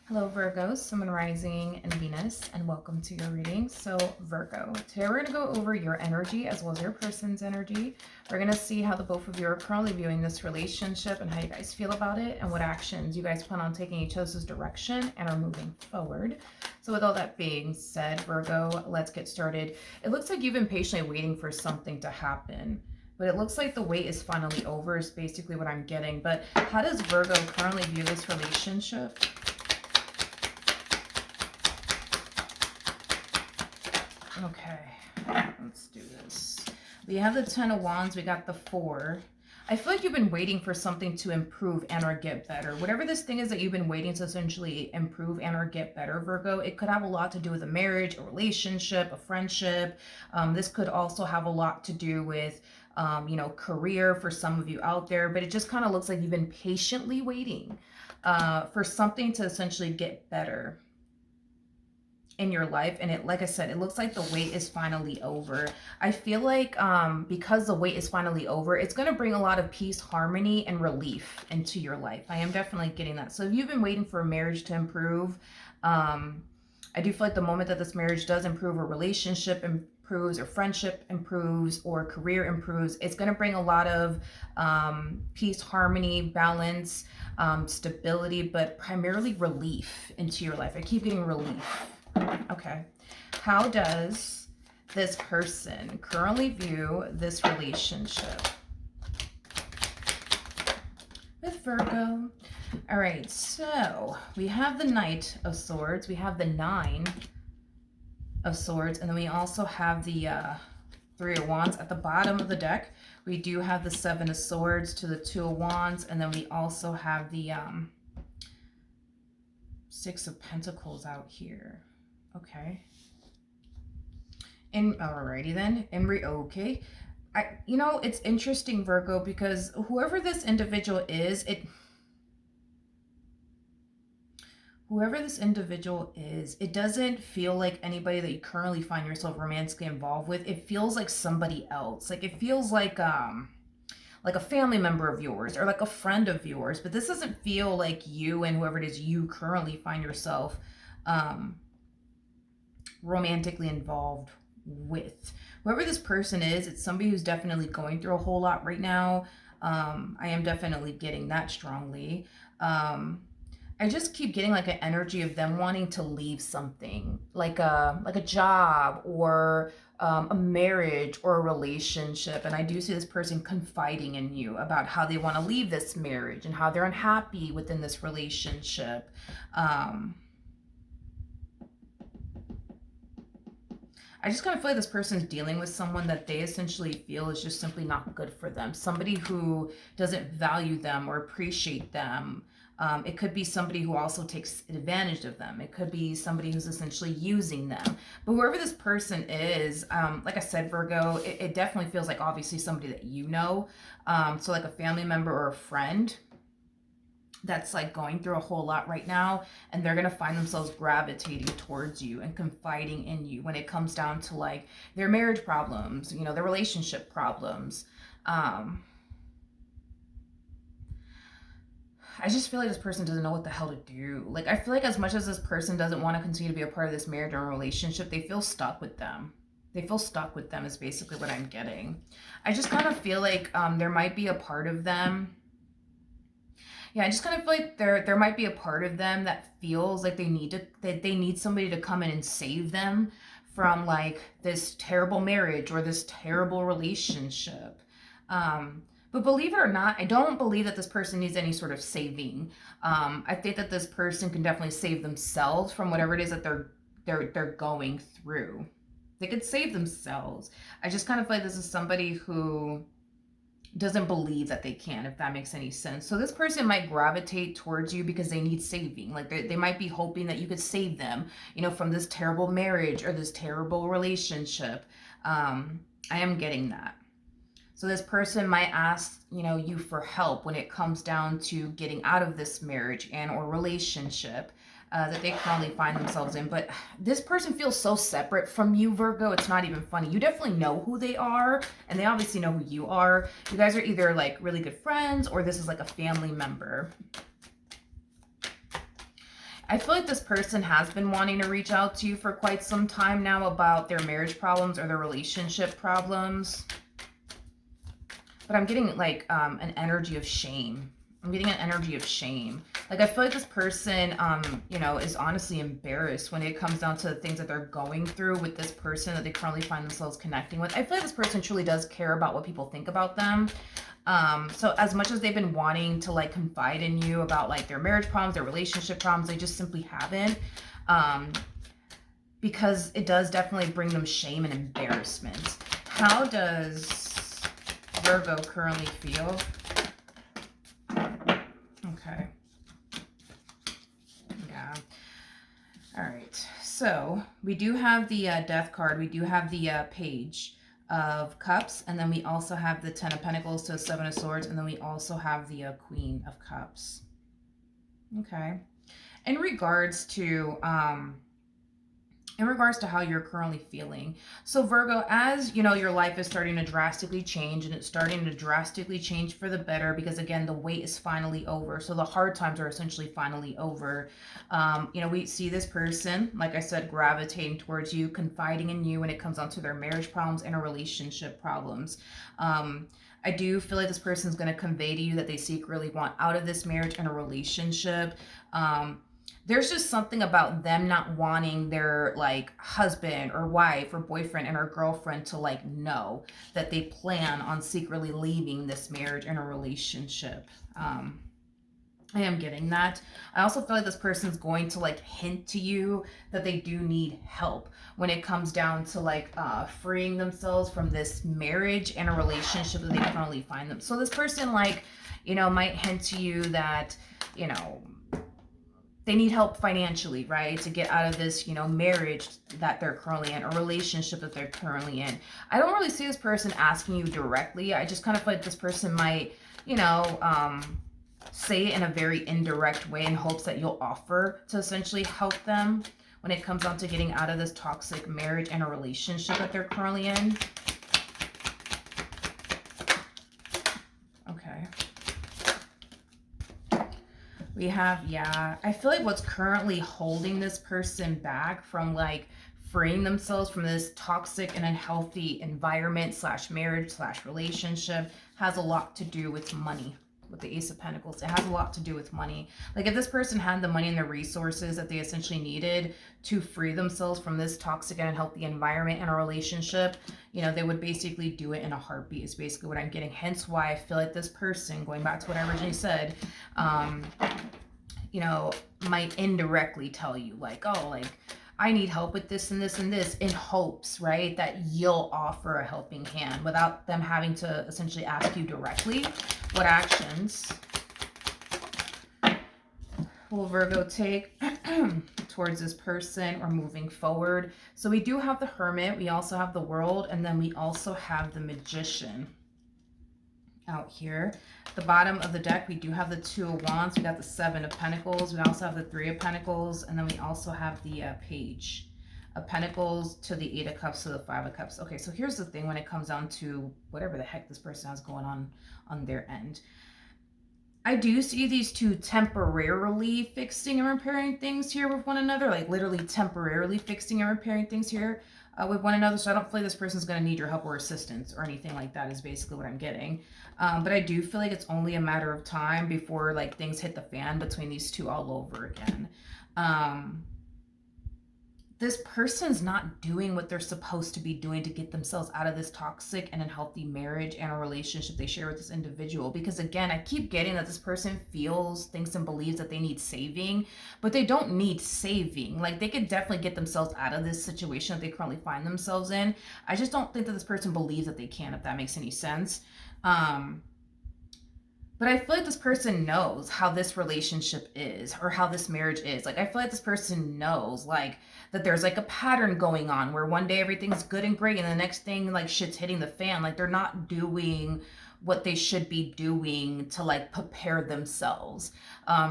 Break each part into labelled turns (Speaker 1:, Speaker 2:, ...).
Speaker 1: Hello Virgo, Sun, Rising, and Venus, and welcome to your reading. So Virgo, today we're going to go over your energy as well as your person's energy. We're going to see how the both of you are currently viewing this relationship and how you guys feel about it and what actions you guys plan on taking each other's direction and are moving forward. So with all that being said, Virgo, let's get started. It looks like you've been patiently waiting for something to happen, but it looks like the wait is finally over is basically what I'm getting. But how does Virgo currently view this relationship? Okay, let's do this. We have the 10 of Wands, we got the 4. I feel like you've been waiting for something to improve and or get better. Whatever this thing is that you've been waiting to essentially improve and or get better, Virgo, it could have a lot to do with a marriage, a relationship, a friendship. This could also have a lot to do with, career for some of you out there. But it just kind of looks like you've been patiently waiting for something to essentially get better in your life. And it, like I said, it looks like the wait is finally over. I feel like because the wait is finally over, it's going to bring a lot of peace, harmony, and relief into your life. I am definitely getting that. So if you've been waiting for a marriage to improve, I do feel like the moment that this marriage does improve, or relationship improves, or friendship improves, or career improves, it's going to bring a lot of peace, harmony, balance, stability, but primarily relief into your life. I keep getting relief. Okay. How does this person currently view this relationship with Virgo? All right, so we have the Knight of Swords, we have the 9 of Swords, and then we also have the 3 of Wands. At the bottom of the deck, we do have the 7 of Swords to the 2 of Wands, and then we also have the 6 of Pentacles out here. Okay. And alrighty then. Okay. It's interesting, Virgo, because whoever this individual is, it doesn't feel like anybody that you currently find yourself romantically involved with. It feels like somebody else. Like it feels like a family member of yours or like a friend of yours, but this doesn't feel like you and whoever it is you currently find yourself romantically involved with. Whoever this person is, it's somebody who's definitely going through a whole lot right now. I am definitely getting that strongly. I just keep getting like an energy of them wanting to leave something, like a job or a marriage or a relationship. And I do see this person confiding in you about how they want to leave this marriage and how they're unhappy within this relationship. I just kind of feel like this person's dealing with someone that they essentially feel is just simply not good for them. Somebody who doesn't value them or appreciate them. It could be somebody who also takes advantage of them. It could be somebody who's essentially using them. But whoever this person is, like I said, Virgo, it definitely feels like obviously somebody that you know. So like a family member or a friend that's like going through a whole lot right now, and they're gonna find themselves gravitating towards you and confiding in you when it comes down to like their marriage problems, their relationship problems. I just feel like this person doesn't know what the hell to do. Like I feel like as much as this person doesn't want to continue to be a part of this marriage or relationship, they feel stuck with them. They feel stuck with them is basically what I'm getting. I just kind of feel like there might be a part of them. Yeah, I just kind of feel like there might be a part of them that feels like they need somebody to come in and save them from like this terrible marriage or this terrible relationship. But believe it or not, I don't believe that this person needs any sort of saving. I think that this person can definitely save themselves from whatever it is that they're going through. They could save themselves. I just kind of feel like this is somebody who doesn't believe that they can, if that makes any sense. So this person might gravitate towards you because they need saving. Like they might be hoping that you could save them, from this terrible marriage or this terrible relationship. I am getting that. So this person might ask, you for help when it comes down to getting out of this marriage and or relationship that they currently find themselves in. But this person feels so separate from you, Virgo, it's not even funny. You definitely know who they are, and they obviously know who you are. You guys are either like really good friends, or this is like a family member. I feel like this person has been wanting to reach out to you for quite some time now about their marriage problems or their relationship problems. But I'm getting like an energy of shame. I'm getting an energy of shame. Like I feel like this person, you know, is honestly embarrassed when it comes down to the things that they're going through with this person that they currently find themselves connecting with. I feel like this person truly does care about what people think about them. So as much as they've been wanting to like confide in you about like their marriage problems, their relationship problems, they just simply haven't. Because it does definitely bring them shame and embarrassment. How does Virgo currently feel? Okay. Yeah. All right. So we do have the Death card. We do have the Page of Cups. And then we also have the Ten of Pentacles to the Seven of Swords. And then we also have the Queen of Cups. Okay. In regards to how you're currently feeling. So Virgo, as you know, your life is starting to drastically change, and it's starting to drastically change for the better because again, the wait is finally over. So the hard times are essentially finally over. You know, we see this person, like I said, gravitating towards you, confiding in you when it comes down to their marriage problems and relationship problems. I do feel like this person's going to convey to you that they secretly want out of this marriage and a relationship. There's just something about them not wanting their like husband or wife or boyfriend and or girlfriend to like know that they plan on secretly leaving this marriage and a relationship. I am getting that. I also feel like this person's going to like hint to you that they do need help when it comes down to like freeing themselves from this marriage and a relationship that they currently find them. So this person like, you know, might hint to you that, you know, they need help financially, right? To get out of this, you know, marriage that they're currently in, a relationship that they're currently in. I don't really see this person asking you directly. I just kind of feel like this person might, you know, say it in a very indirect way in hopes that you'll offer to essentially help them when it comes down to getting out of this toxic marriage and a relationship that they're currently in. Okay. We have, yeah, I feel like what's currently holding this person back from like freeing themselves from this toxic and unhealthy environment slash marriage slash relationship has a lot to do with money. With the Ace of Pentacles, it has a lot to do with money. Like if this person had the money and the resources that they essentially needed to free themselves from this toxic and unhealthy environment and a relationship, you know, they would basically do it in a heartbeat is basically what I'm getting. Hence why I feel like this person, going back to what I originally said, you know, might indirectly tell you like, oh, like I need help with this and this and this, in hopes, right, that you'll offer a helping hand without them having to essentially ask you directly. What actions will Virgo take towards this person or moving forward? So we do have the Hermit, we also have the World, and then we also have the Magician out here. The bottom of the deck, we do have the Two of Wands, we got the Seven of Pentacles, we also have the Three of Pentacles, and then we also have the Page of Pentacles to the Eight of Cups to the Five of Cups. Okay, so here's the thing when it comes down to whatever the heck this person has going on their end. I do see these two temporarily fixing and repairing things here with one another, like literally temporarily fixing and repairing things here with one another. So I don't feel like this person's going to need your help or assistance or anything like that is basically what I'm getting. But I do feel like it's only a matter of time before like things hit the fan between these two all over again. This person's not doing what they're supposed to be doing to get themselves out of this toxic and unhealthy marriage and a relationship they share with this individual. Because again, I keep getting that this person feels, thinks, and believes that they need saving, but they don't need saving. Like they could definitely get themselves out of this situation that they currently find themselves in. I just don't think that this person believes that they can, if that makes any sense. But I feel like this person knows how this relationship is or how this marriage is. Like, I feel like this person knows, like, that there's, like, a pattern going on where one day everything's good and great and the next thing, like, shit's hitting the fan. Like, they're not doing what they should be doing to, like, prepare themselves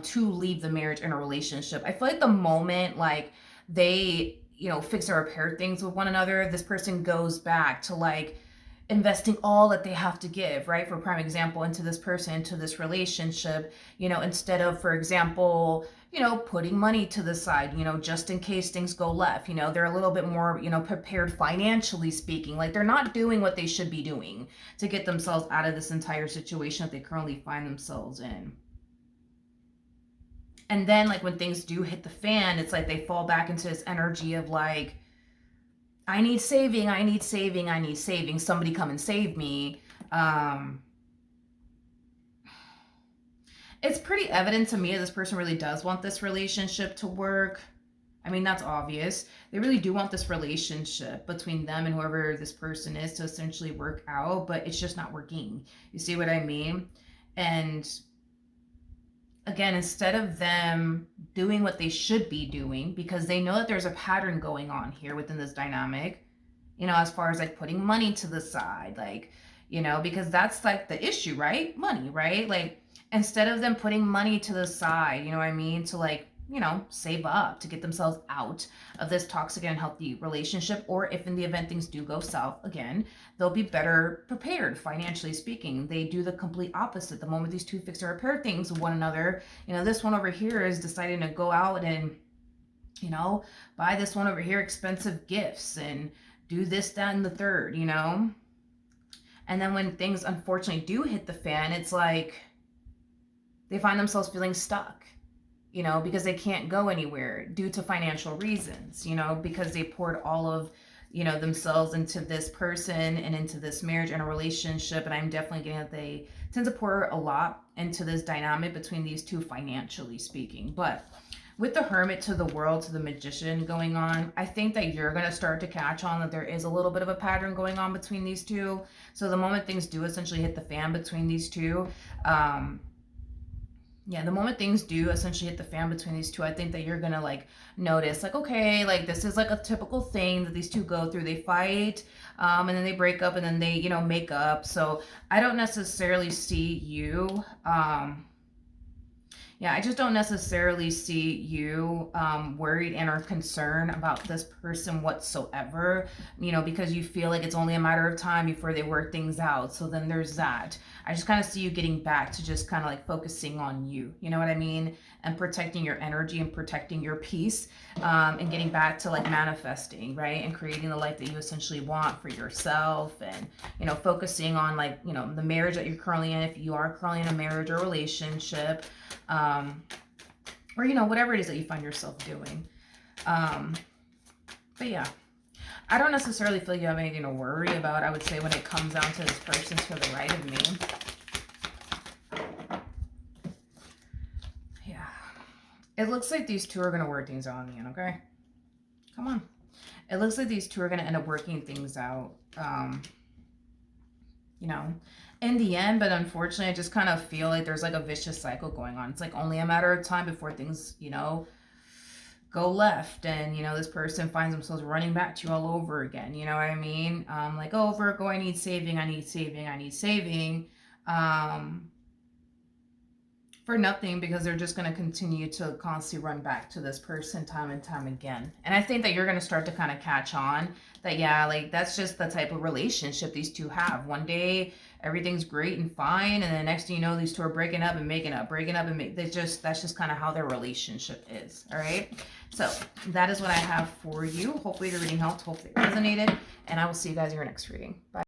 Speaker 1: to leave the marriage and a relationship. I feel like the moment, like, they, you know, fix or repair things with one another, this person goes back to, like, investing all that they have to give, right? For prime example, into this person, into this relationship, you know, instead of, for example, you know, putting money to the side, you know, just in case things go left. You know, they're a little bit more, you know, prepared financially speaking. Like they're not doing what they should be doing to get themselves out of this entire situation that they currently find themselves in. And then like when things do hit the fan, it's like they fall back into this energy of like, I need saving, I need saving, I need saving. Somebody come and save me. It's pretty evident to me that this person really does want this relationship to work. I mean, that's obvious. They really do want this relationship between them and whoever this person is to essentially work out, but it's just not working. You see what I mean? And again, instead of them doing what they should be doing, because they know that there's a pattern going on here within this dynamic, you know, as far as like putting money to the side, like, you know, because that's like the issue, right? Money, right? Like, instead of them putting money to the side, you know what I mean, to like, you know, save up to get themselves out of this toxic and unhealthy relationship, or if in the event things do go south again, they'll be better prepared financially speaking. They do the complete opposite. The moment these two fix to repair things with one another, you know, this one over here is deciding to go out and, you know, buy this one over here expensive gifts and do this, that, and the third, you know. And then when things unfortunately do hit the fan, it's like they find themselves feeling stuck, you know, because they can't go anywhere due to financial reasons, you know, because they poured all of, you know, themselves into this person and into this marriage and a relationship. And I'm definitely getting that they tend to pour a lot into this dynamic between these two financially speaking. But with the Hermit to the World to the Magician going on, I think that you're going to start to catch on that there is a little bit of a pattern going on between these two. So the moment things do essentially hit the fan between these two, the moment things do essentially hit the fan between these two, I think that you're gonna like notice like, okay, like this is like a typical thing that these two go through. They fight, and then they break up, and then they, you know, make up. So I don't necessarily see you, I just don't necessarily see you worried and or concerned about this person whatsoever, you know, because you feel like it's only a matter of time before they work things out. So then there's that. I just kind of see you getting back to just kind of like focusing on you, you know what I mean? And protecting your energy and protecting your peace, and getting back to like manifesting, right? And creating the life that you essentially want for yourself, and, you know, focusing on like, you know, the marriage that you're currently in, if you are currently in a marriage or relationship, or, you know, whatever it is that you find yourself doing. But yeah, I don't necessarily feel you have anything to worry about, I would say, when it comes down to this person to the right of me. Yeah. It looks like these two are going to work things out in the end, okay? Come on. It looks like these two are going to end up working things out, you know, in the end. But unfortunately, I just kind of feel like there's like a vicious cycle going on. It's like only a matter of time before things, you know, go left, and, you know, this person finds themselves running back to you all over again, you know what I mean? Like, oh, Virgo, I need saving, I need saving, I need saving, for nothing, because they're just going to continue to constantly run back to this person time and time again. And I think that you're going to start to kind of catch on that, yeah, like that's just the type of relationship these two have. One day everything's great and fine, and the next thing you know, these two are breaking up and making up, breaking up and that's just kind of how their relationship is. All right, so that is what I have for you. Hopefully the reading helped, hopefully it resonated, and I will see you guys in your next reading. Bye.